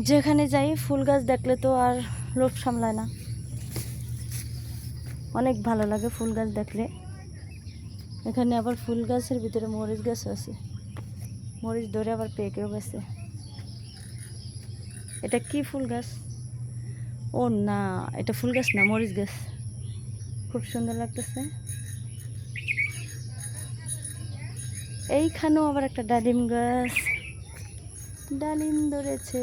যেখানে যাই ফুল গাছ দেখলে তো আর লোভ সামলায় না, অনেক ভালো লাগে ফুল গাছ দেখলে। এখানে আবার ফুল গাছের ভিতরে মরিচ গাছ আছে, মরিচ ধরে আবার পেকেও গেছে। এটা কি ফুল গাছ? ও না, এটা ফুল গাছ না, মরিচ গাছ। খুব সুন্দর লাগতেছে। এইখানেও আবার একটা ডালিম গাছ, ডালিম ধরেছে।